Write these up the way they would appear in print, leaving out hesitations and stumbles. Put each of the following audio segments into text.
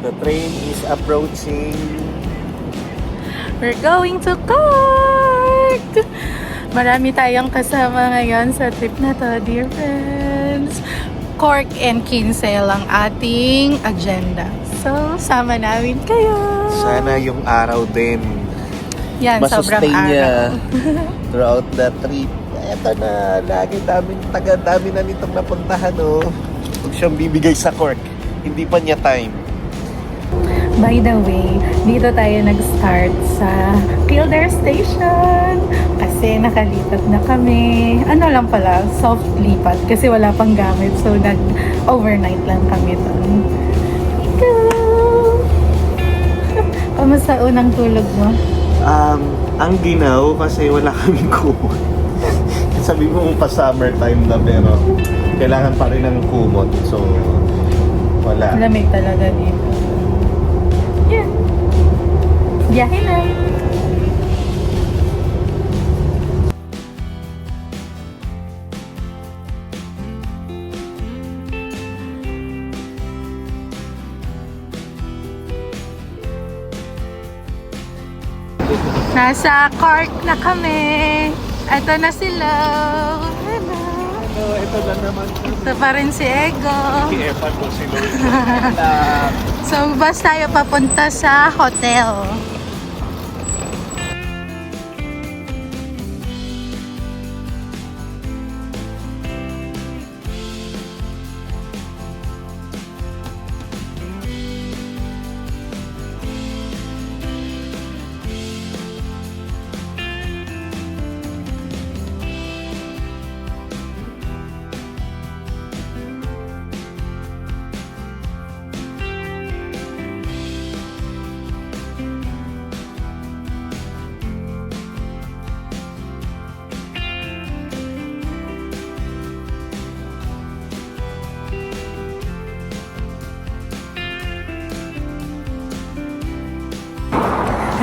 The train is approaching. We're going to Cork! Marami tayong kasama ngayon sa trip na to, dear friends. Cork and Kinsale ang ating agenda. So, sama namin kayo. Sana yung araw din Yan, sobrang masustain niya araw. throughout the trip. Eto na, lagi dami na nitong napuntahan, oh. Huwag siyang bibigay sa Cork. Hindi pa niya time. By the way, dito tayo nag-start sa Kildare Station kasi nakalipat na kami. Ano lang pala, soft lipat kasi wala pang gamit. So, nag-overnight lang kami doon. Kamusta unang tulog mo? Ang ginaw kasi wala kaming kumot. Sabi mo pa summertime na pero kailangan pa rin ng kumot. So, wala. Lamig talaga dito. Yeah. Biyahe na. Nasa Cork na kami. Ito na sila. Hello. Ano, ito na naman. Ito pa rin si Ego. Epan ko si Lord. So, bus tayo papunta sa hotel.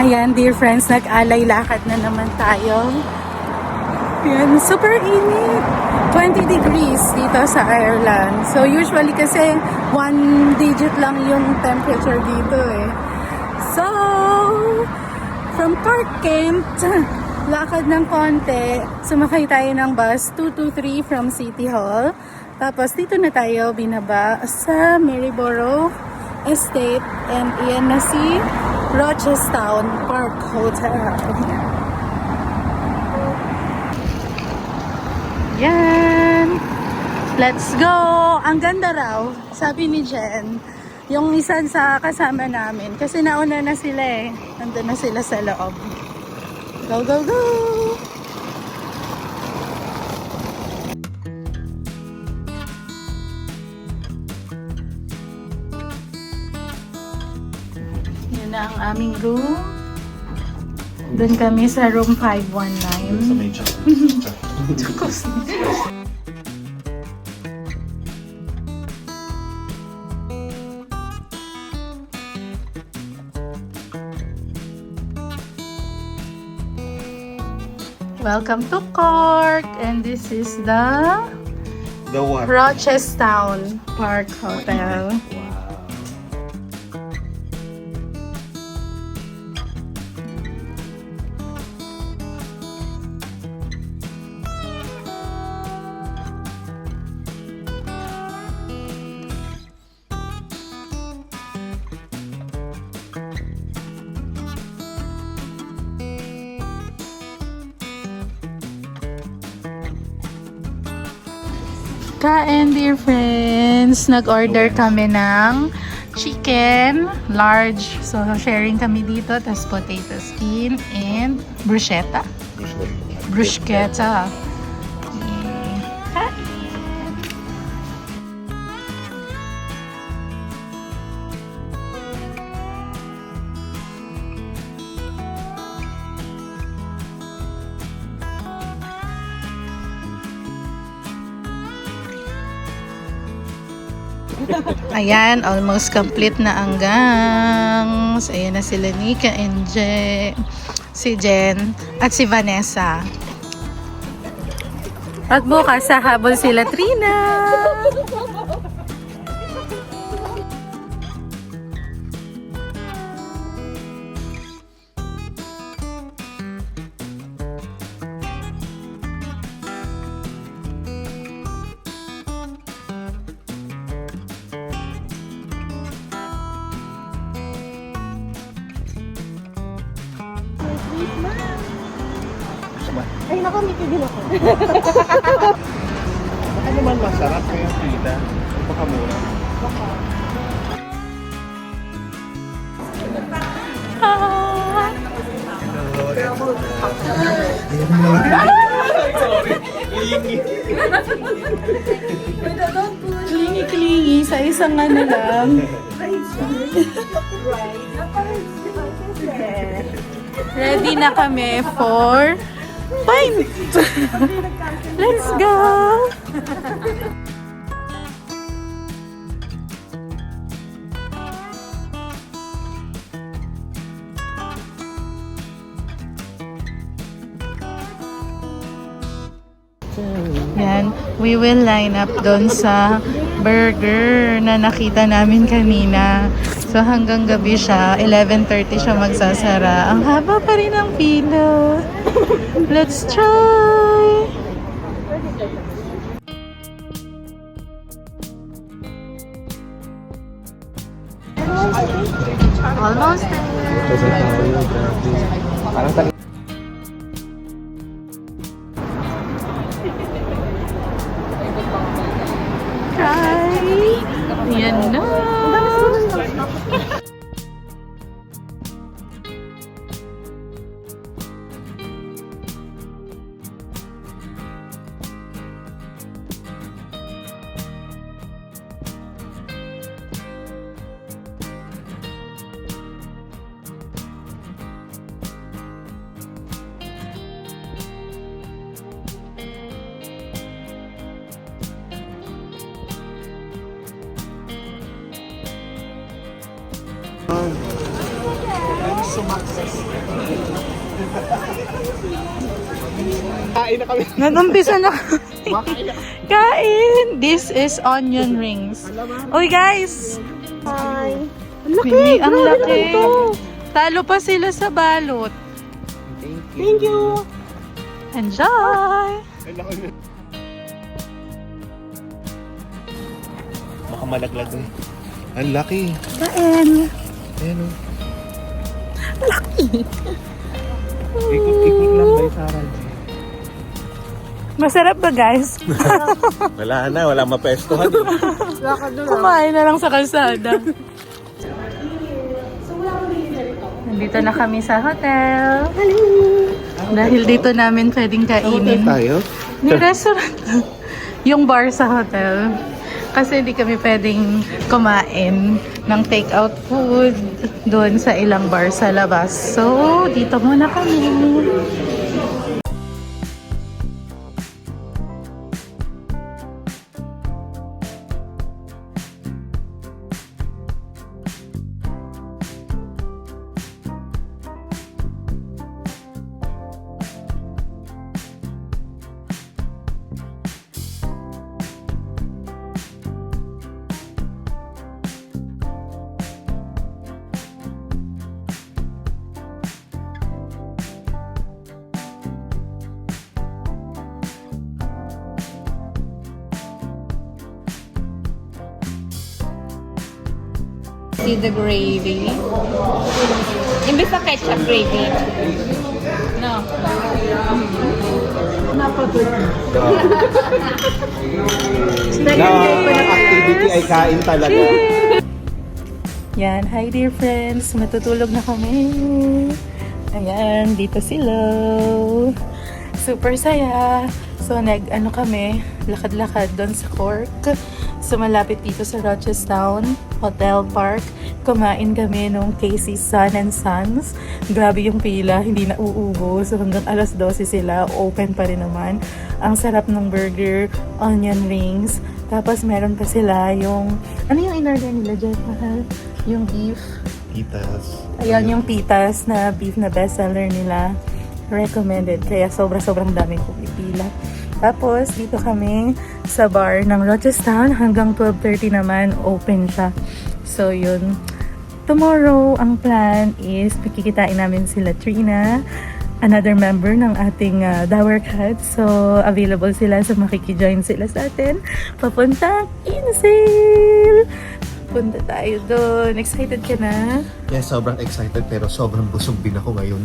Ayan, dear friends, nag-alay lakad na naman tayo. Ayan, super init. 20 degrees dito sa Ireland. So, usually kasi 1 digit lang yung temperature dito eh. So, from Cork, Kent, lakad ng konti. Sumakay tayo ng bus 223 from City Hall. Tapos, dito na tayo binaba sa Maryborough Estate. And iyan na si Rochestown Park Hotel. Yan. Let's go! Ang ganda raw, sabi ni Jen. Yung isa sa kasama namin. Kasi nauna na sila eh. Nandun na sila sa loob. Go, go, go! Yun na ang aming room. Doon kami sa room 519. Chocos. Welcome to Cork, and this is the what? Rochestown Park Hotel. Kain, dear friends. Nag-order kami ng chicken, large. So, sharing kami dito. Tapos potato skin and bruschetta. Bruschetta. Kain. Ayan, almost complete na ang gangs. Ayan na sila Nika and si Jen at si Vanessa. At bukas sa habol sila Trina. Ay, nakamiti din ako. Baka naman masarap kaya pila. Baka mura. Ah, klingi-klingi sa isang ano lang. Ready na kami for pint! Let's go! Yan, we will line up doon sa burger na nakita namin kanina. So hanggang gabi siya, 11:30 siya magsasara. Ang haba pa rin ang pila. Let's try! Almost there! Parang tali. Try! Yan na! Kain na kami. Nag-umpisa na kain! This is onion rings. Uy guys! Hi. Ang ang laki! Talo pa sila sa balot. Thank you. Enjoy! Baka malaglag eh. Ang laki. Kain! Ayan o. Laki! Ikot-ikot lang by Sarah. Masarap ba guys? Wala na, wala mapestuhan. Kumain na lang sa kalsada. Nandito na kami sa hotel. Dahil dito namin pwedeng kainin. Tayo? May restaurant. Yung bar sa hotel. Kasi hindi kami pwedeng kumain ng take-out food doon sa ilang bar sa labas. So, dito muna kami. See the gravy. Imbis na ketchup gravy. No. Activity ay kain talaga. Yan, hi dear friends. Matutulog na kami. Ayan, dito sila. Super saya. So, kami, lakad-lakad doon sa Cork. So, malapit dito sa Rochestown Hotel Park. Kumain kami nung Casey's Sun and Sons. Grabe yung pila, hindi na uubos. So, hanggang alas 12 sila, open pa rin naman. Ang sarap ng burger, onion rings. Tapos, meron pa sila yung, ano yung in-order nila dyan, mahal? Yung beef. Pitas. Ayan yung pitas na beef na bestseller nila. Recommended. Kaya sobrang daming pumipila. Tapos, dito kami sa bar ng Rochestown. Hanggang 12:30 naman, open siya. So, yun. Tomorrow, ang plan is pikikitain namin sila Trina, another member ng ating Dower Cat. So, available sila. So, makikijoin sila sa atin. Papuntang Kinsale! Punta tayo doon. Excited ka na? Yeah, sobrang excited pero sobrang busog din ako ngayon.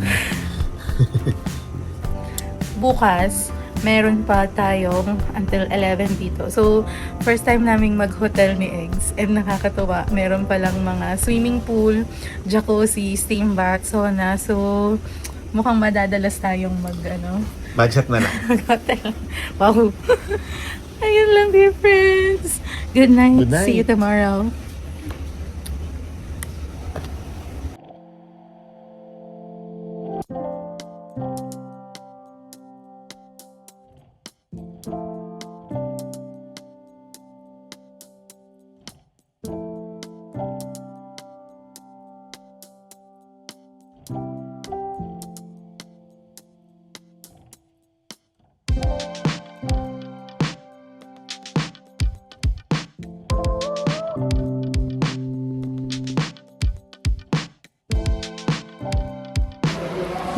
bukas, meron pa tayong until 11 dito. So, first time naming mag-hotel ni Eggs. And nakakatuwa, meron palang mga swimming pool, jacuzzi, steam bath, sauna. So, mukhang madadalas tayong Budget na lang. mag-hotel. Wow. Ayun lang, dear friends. Good night. Good night. See you tomorrow.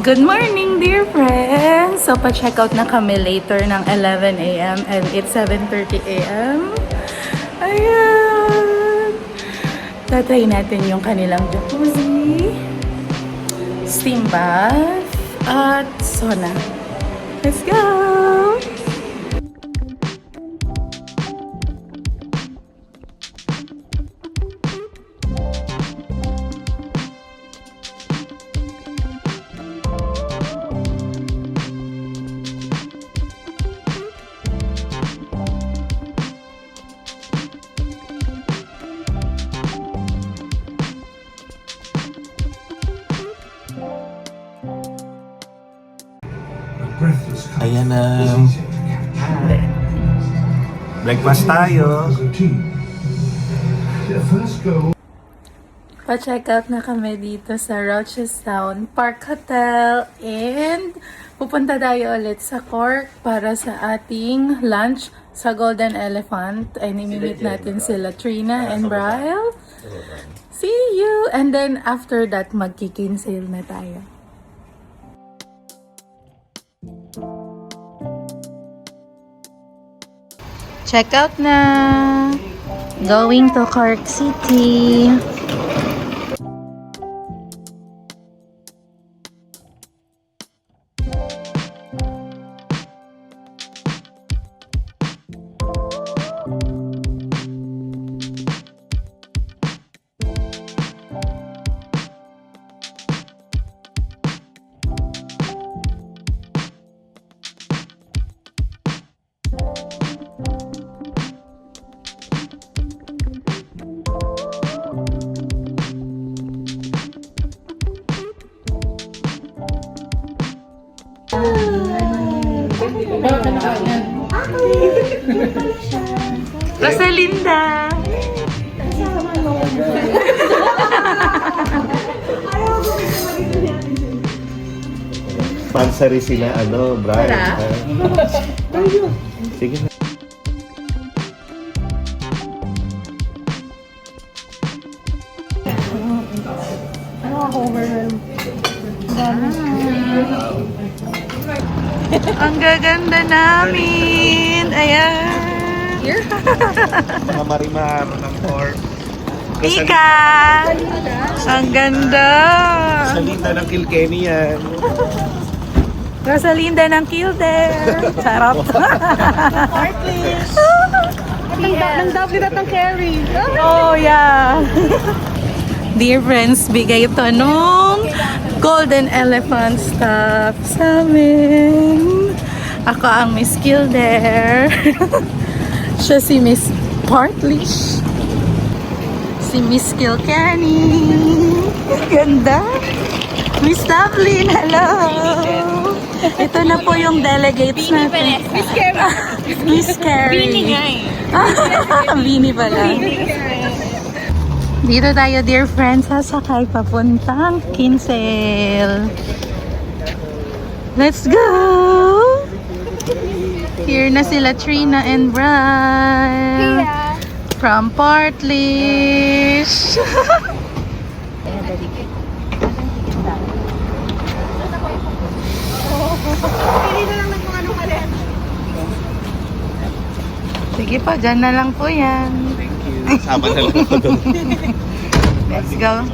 Good morning, dear friends! So, pa-check out na kami later ng 11 a.m. and it's 7:30 a.m. Ayan! Tatry natin yung kanilang jacuzzi, steam bath, at sauna. Let's go! Ayan na. Breakfast tayo. Pa-check out na kami dito sa Rochestown Park Hotel and pupunta tayo ulit sa Cork para sa ating lunch sa Golden Elephant. Ay, nimimit natin sila Trina and Brian. See you! And then after that, magkikinsale na tayo. Check out na! Going to Cork City! Rosalinda! Pansari sila, Brian. Sige na. Ang gaganda namin! Ayan! Mga marimar ng Cork. Mika! Ang ganda! Sa linda ng Kilkenny yan. Rosalinda ng Kildare! Sarap! Nang double at ng carry. Oh, yeah! Dear friends, bigay ito nung Golden Elephant staff sa amin. Ako ang Miss Kildare. Siya si Miss Partlish. Si Miss Kilkenny. Ganda. Miss Dublin, hello. Ito na po yung delegates natin. Miss Carrie. Miss Carrie. Bini nga eh. Bini pala. Dito tayo, dear friends, sasakay papuntang Kinsale. Let's go! Here na sila Trina and Brian. From Partlish. Sige po, dyan na lang po yan. Sama na lang ako doon. Let's go.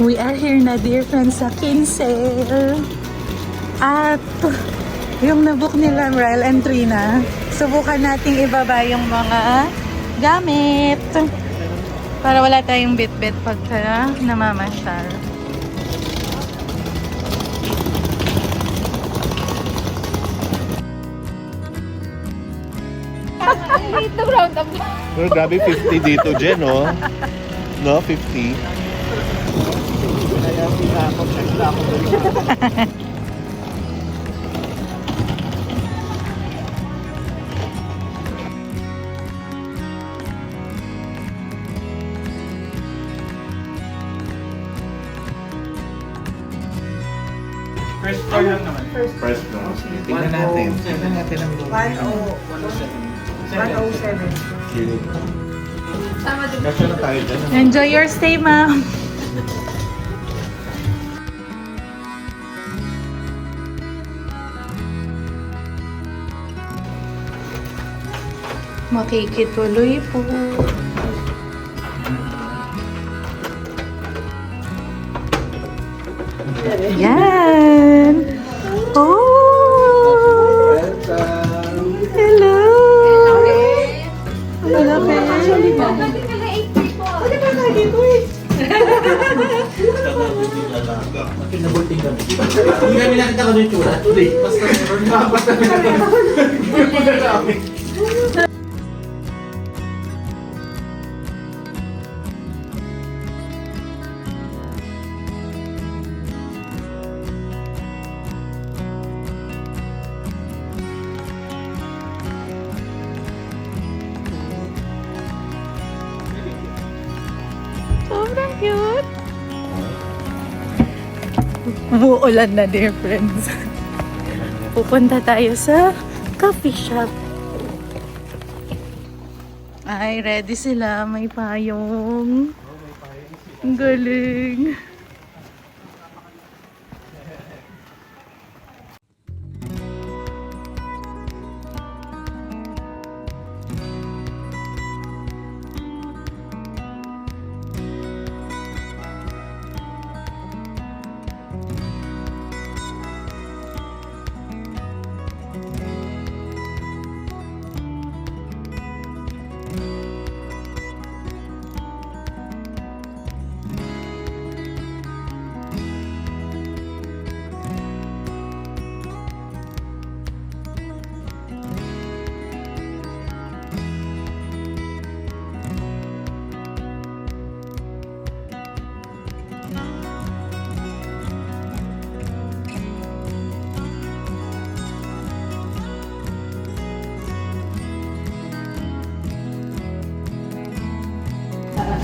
We are here na, dear friends, sa Kinsale. At yung nabook nila, Ryle and Trina, subukan nating ibaba yung mga gamit para wala tayong bit-bit pagka namamasyal. Pero grabe 50 dito, Jen, no? No, 50. Kaya pinakot-check na ako doon. First floor lang naman. First floor. Tingnan natin. Tingnan natin ang room. 107. Kasya na tayo dyan. Enjoy your stay, ma'am. Makikituloy po. Yan! Oh! Hello! Kinabulting kami. Hindi kami nakita ko yung tsura. Today, basta meron na. Basta meron na. Sobrang cute! Umuulan na, dear friends. Pupunta tayo sa coffee shop. Ay, ready sila. May payong. Ang galing.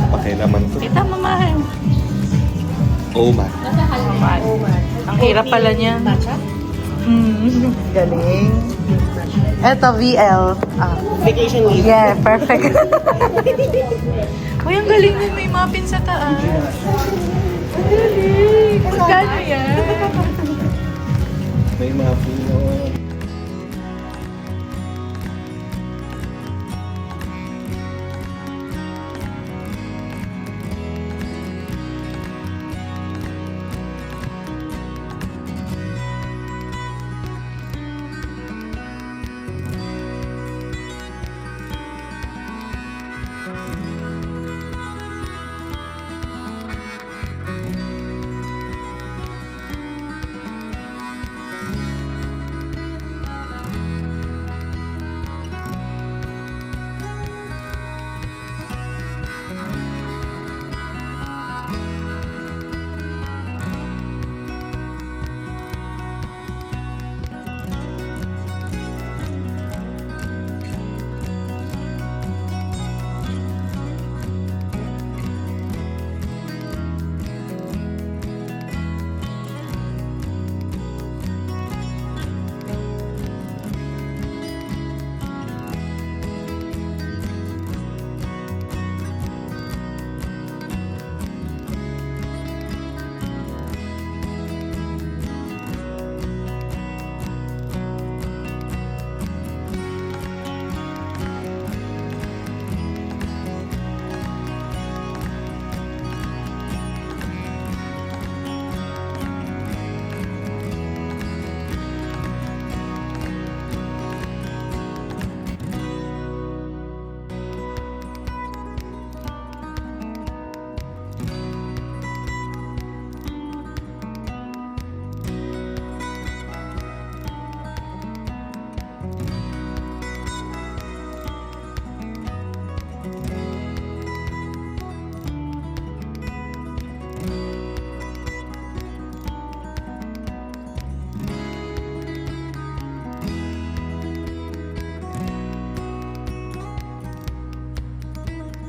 Pakilaman ko. Kita mo, mahal. Oh my. Ang hirap pala niya. Galing. Eto, VL. Vacation leave. Yeah, perfect. Uy, ang galing din. May muffin sa taas. Ang galing. Magkano yan? May mga puno.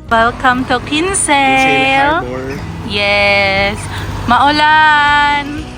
Welcome to Kinsale. Harbor. Yes. Maulan.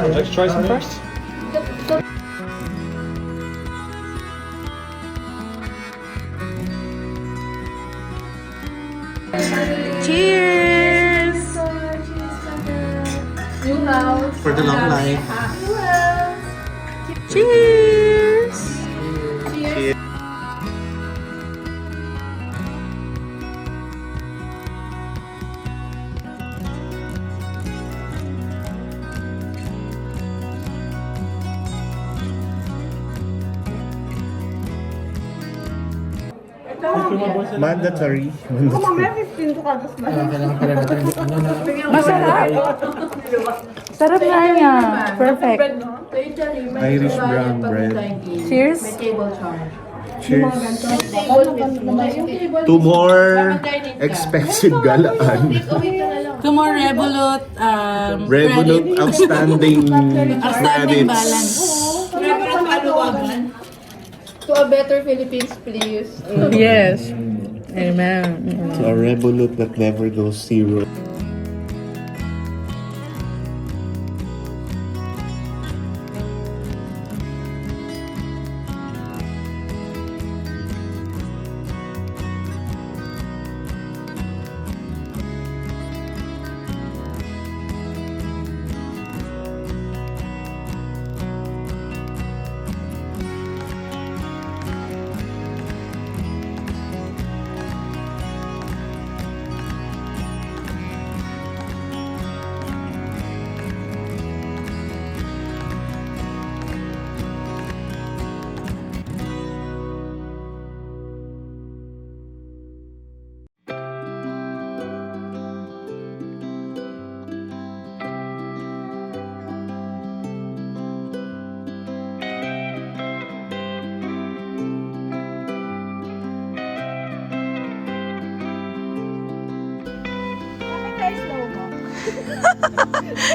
Let's try some first. Cheers. New house. For the long life. Cheers. Mandatory. Mamaya 15 to kados na. Kailangan pala natin ano na. Masarap. Sarap nga niya. Perfect. Irish brown bread. Cheers. Cheers. To more expensive galaan. To more Revolut. Revolut outstanding Outstanding credits. balance. To a better Philippines, please. Yes. Amen. To a Revolut that never goes zero.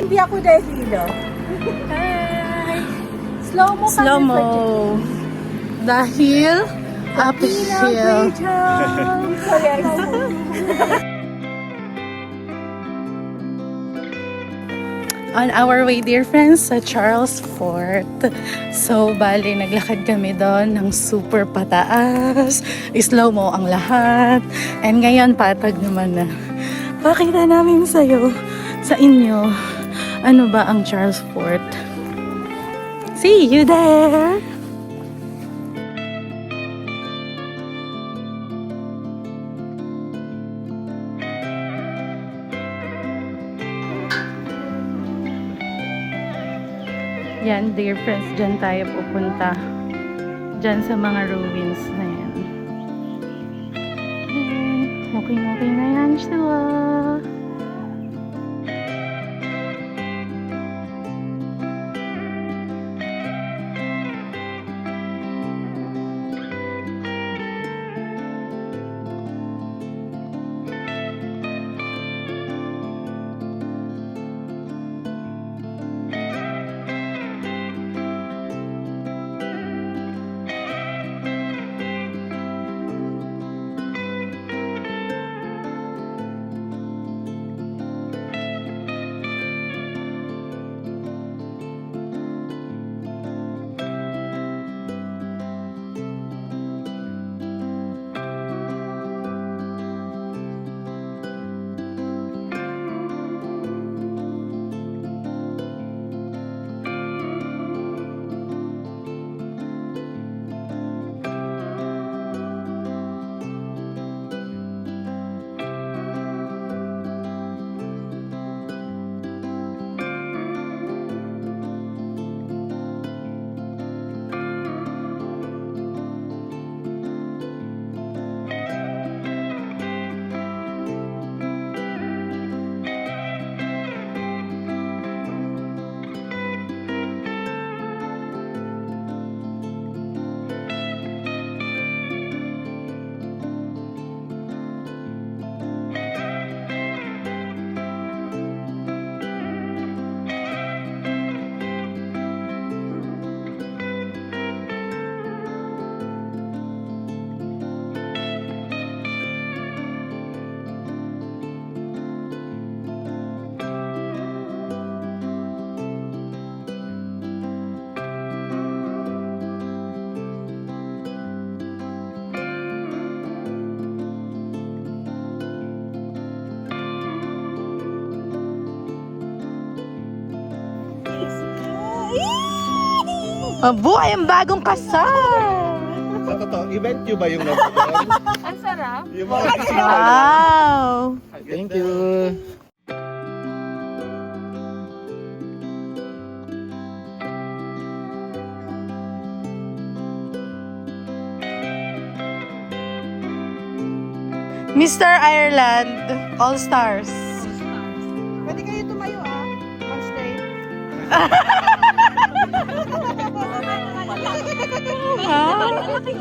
Hindi ako dahilo. Slow mo Slow mo. Dahil uphill. On our way, dear friends, sa Charles Fort. So, bali, naglakad kami doon ng super pataas. Slow mo ang lahat. And ngayon, patag naman na. Pakita namin sa inyo, ano ba ang Charles Fort. See you there! Yan, dear friends, dyan tayo pupunta. Dyan sa mga ruins na yan. Okay na yan sila. Mabuhay ang bagong kasal! Sa totoo, event nyo ba yung nagpapalagay? Ang sarap. Yung mga kasal. Wow! Thank you. Mr. Ireland, All Stars. Pwede kayo tumayo on stage.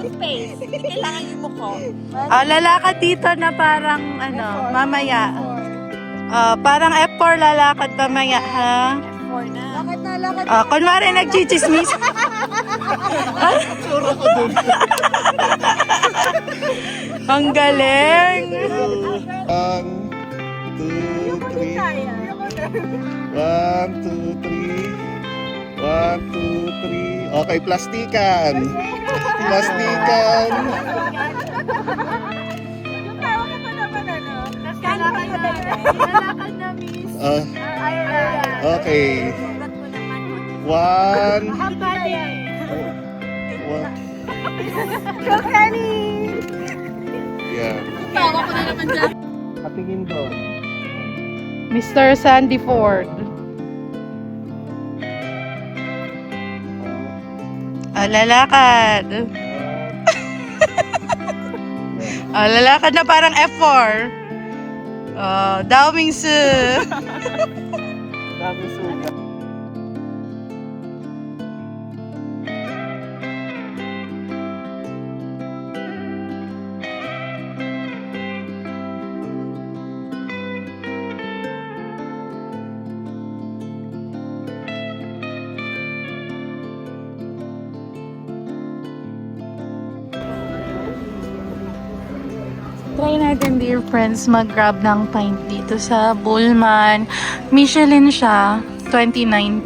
Space. Hindi kailangan yung mukha. Lalakad dito na parang mamaya. Parang F4 lalakad mamaya, ha? Lakad na, lakad. Kunwari nagchichismis. Ang galing! 1, 2, 3. 1, 2, 3. 1, 2, 3. Okay, plastikan. Plastikan. Yung tawa ka pa naman, ano? Lalakad na, miss. Okay. 1. Go, Kenny! Yeah. Tawa ko na naman dyan. Patingin doon. Mr. Sandy Ford. Lalakad. Lalakad na parang F4. Daming su. Dami sugat. Try natin, dear friends, mag-grab ng pint dito sa Bullman. Michelin siya, 2019.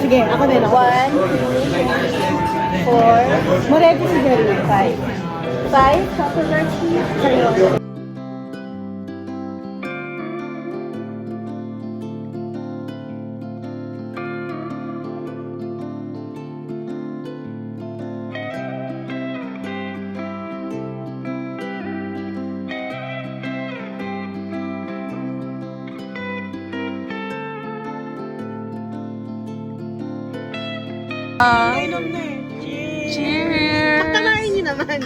Sige, ako din. 1, 2, 4. Moretti siguro. 5. 5, chocolate cheese. Sa'yo. Inom na eh. Cheers! Pagkalain niyo naman.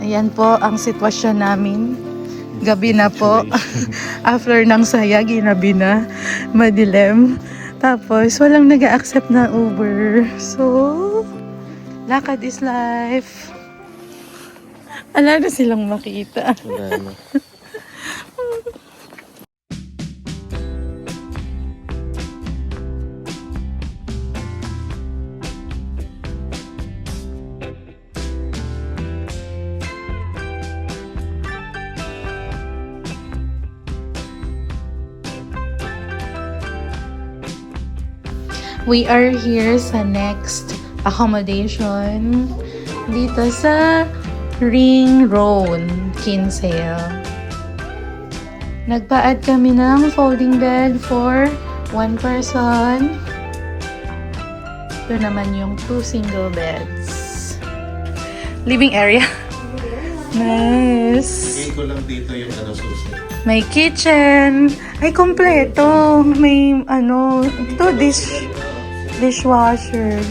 Ayan po ang sitwasyon namin. Gabi na po. After ng saya, ginabi na. Madilim. Tapos, walang nag-accept na Uber. So, lakad is life. Ala na silang makita. Wala na. We are here sa next accommodation dito sa Ring Road, Kinsale. Nagpa-add kami ng folding bed for 1 person. Ito naman yung 2 single beds. Living area. Nice. Bigay ko lang dito yung susi. May kitchen. Ay, kompleto. May ito dishwasher.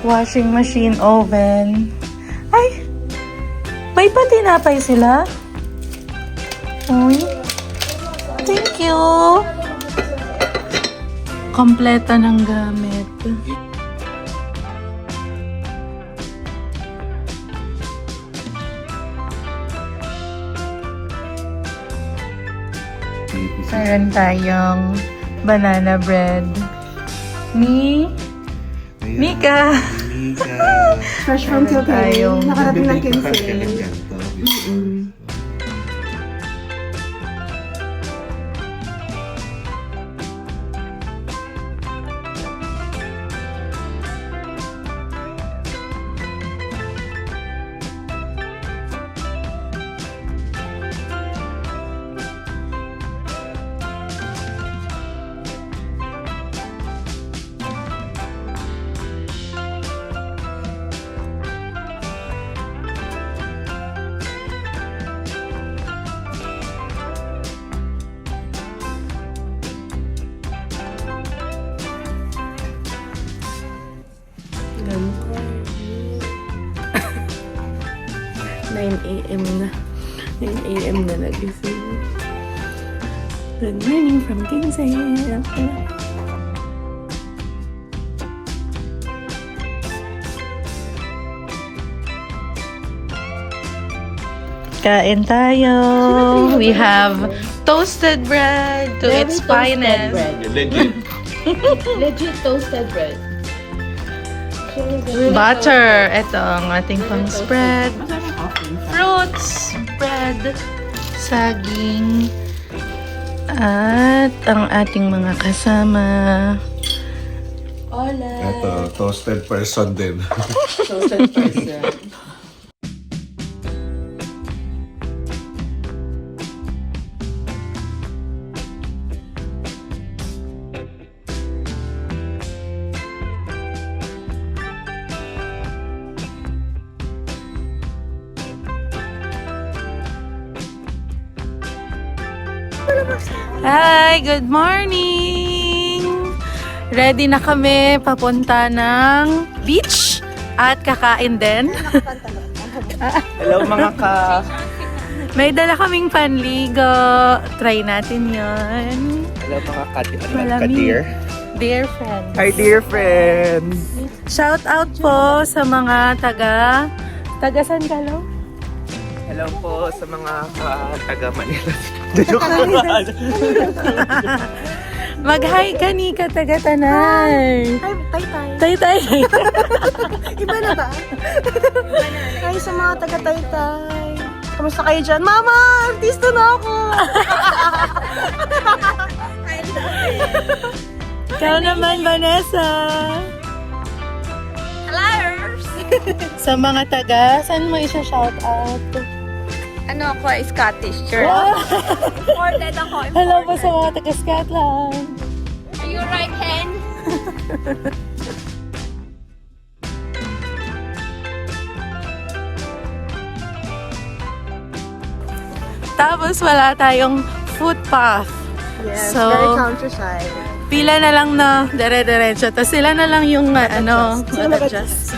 Washing machine, oven. Ay, may patinapay sila. Uy. Thank you. Kompleto ng gamit. Meron tayong banana bread ni Ayan. Mika. Mika. Fresh from Meron tayong Kilkenny. Nakarating ng Bibig ka Kilkenny. ganito. AM na. 9 AM na nagising. Good morning from Kinsale. Kain tayo. We have toasted bread to Very its toasted finest. bread. Legit. Legit toasted bread. Butter. Ito ang ating pang spread. Fruits, bread, saging, at ang ating mga kasama. Hola! Ito, toasted person din. Toasted person. Hi! Good morning! Ready na kami papunta ng beach at kakain din. Hello mga ka... May dala kaming panligo. Try natin yon. Hello mga Malamig. ka-dear. Dear friends. Hi dear friends! Shout out po sa mga taga San Galo? Hello po sa mga taga Manila. Mag-hi ka ni taga Tanay. Tay-tay. Tay. Iba na ba? Hi sa mga taga-Taytay. Kamusta kayo dyan? Mama! Artista na ako! Ikaw naman, Vanessa. Hello! Sa mga taga, saan mo isa-shout out? Ano ako, Scottish church. Wow! Imported ako. Hello po sa mga taga Scotland. Are you right hand? Tapos wala tayong footpath. Yes, So, very countryside. Pila na lang na dire-diretso. Tapos sila na lang yung Sila mag-adjust.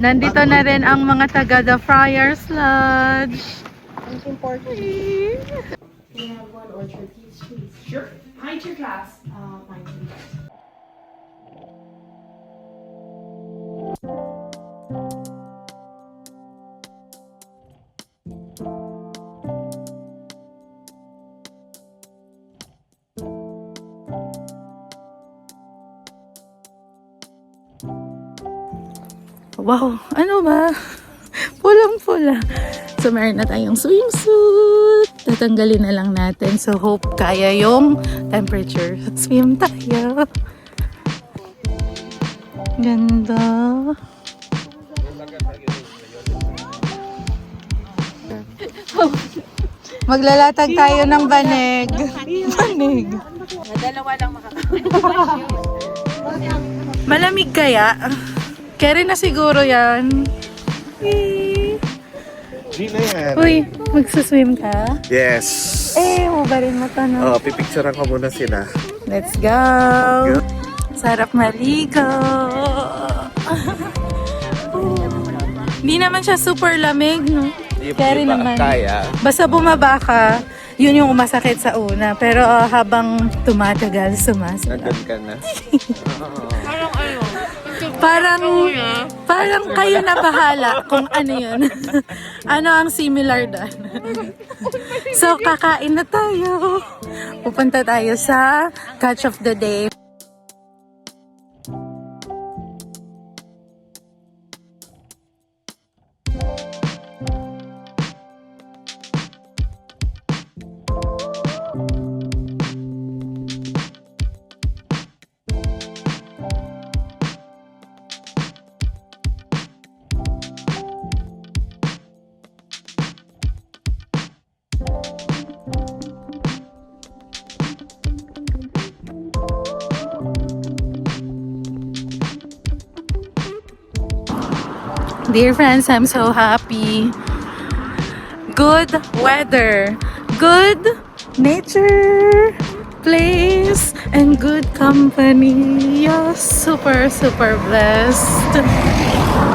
Nandito na rin ang mga taga The Friars Lodge. It's important. Sure. Pint your glass. Pint your glass. Wow, ano ba? Pulang-pula. So, meron na tayong swimsuit. Tatanggalin na lang natin. So, hope kaya yung temperature. Swim tayo. Ganda. Maglalatag tayo ng banig. Banig. Dalawa lang Malamig kaya? Carry na siguro yan. Yay! Di na yan. Uy, magsuswim ka? Yes. Hubarin mo to, no? Oh, pipicturean ko muna sila. Let's go! Sarap maligo! Hindi naman siya super lamig, no? Carry naman. Kaya. Basta bumaba ka, yun yung umasakit sa una. Pero habang tumatagal, sumasarap. Nandun ka na. Parang kayo na bahala kung ano yun. Ano ang similar doon. So, kakain na tayo. Pupunta tayo sa catch of the day. Dear friends, I'm so happy. Good weather, good nature, place, and good company. Yes, super, super blessed.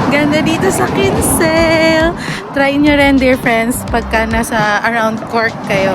Ganda dito sa Kinsale. Try nyo rin, dear friends, pagka nasa around Cork kayo.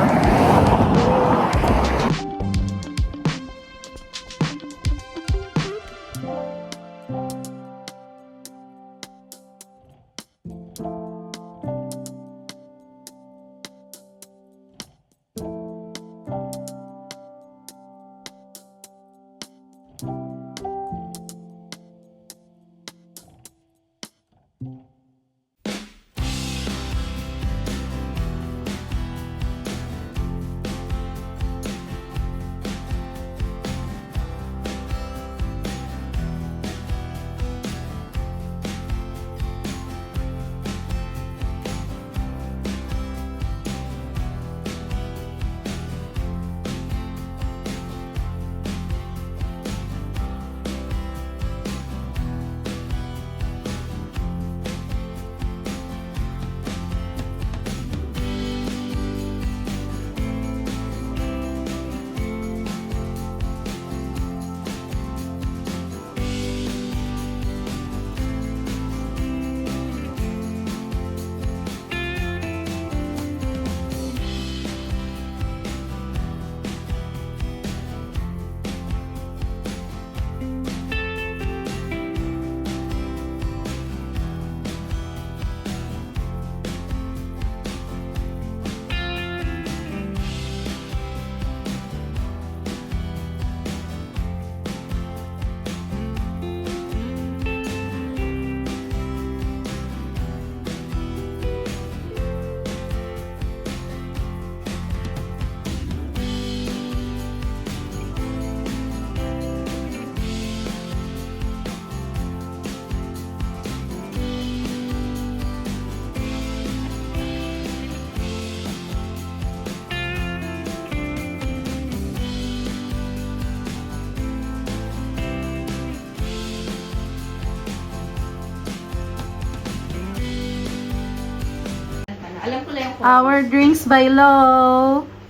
Alam ko lang yung Our drinks by Lo.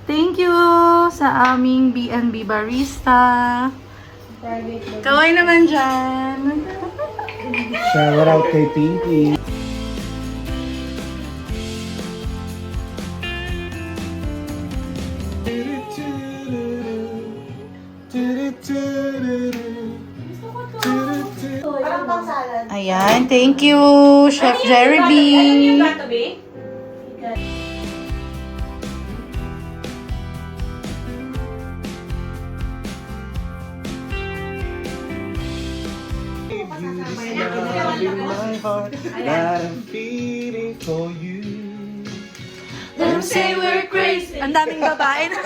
Thank you sa aming B&B barista. private. Kaway naman dyan. Shout out kay Pinky. Parang pang salad. Ayan, thank you, Chef Jerry B. to be? heart that I'm feeling for you. Don't say we're crazy. Ang daming babae na.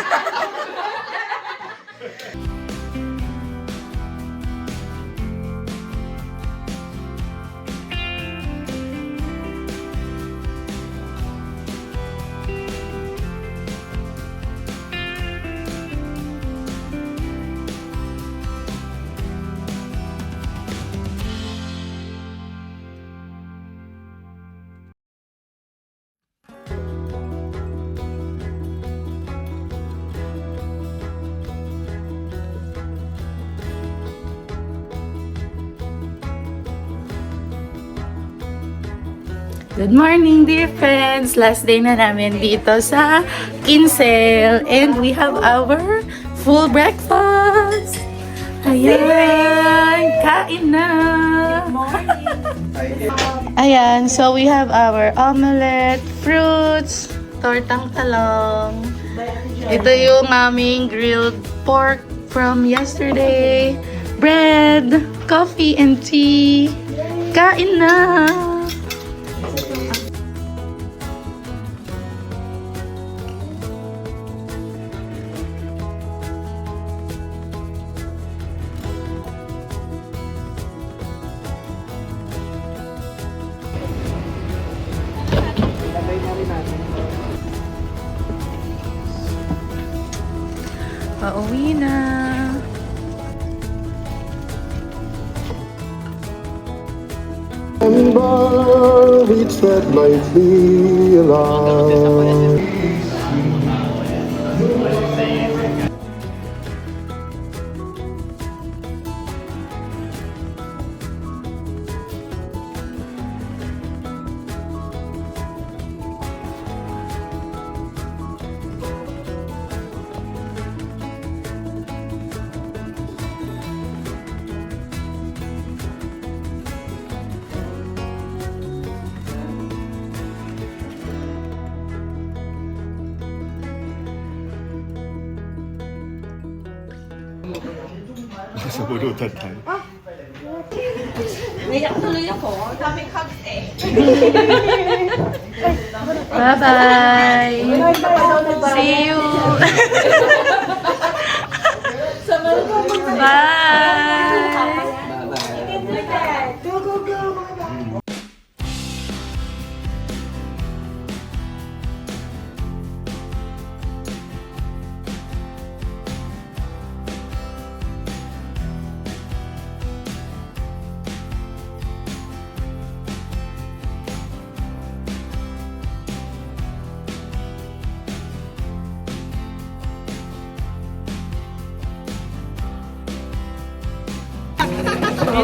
Good morning, dear friends! Last day na namin dito sa Kinsale. And we have our full breakfast! Ayan! Kain na! Ayan, so we have our omelette, fruits, tortang talong. Ito yung aming grilled pork from yesterday. Bread, coffee, and tea. Kain na! Pauwi na. And by we tread lightly along. Sa bulutan tayo. Bye-bye! See you! Bye!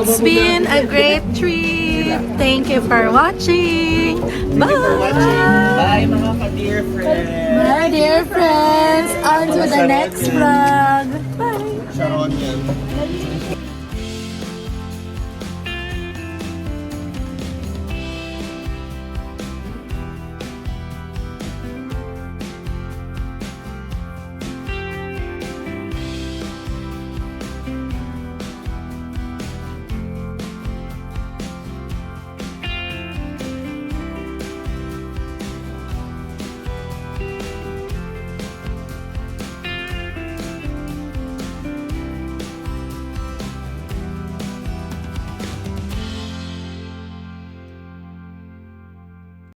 It's been a great trip. Thank you for watching. Bye. Bye mga ka-dear friends! My dear friends, on to the next vlog. Bye. Sharon yan.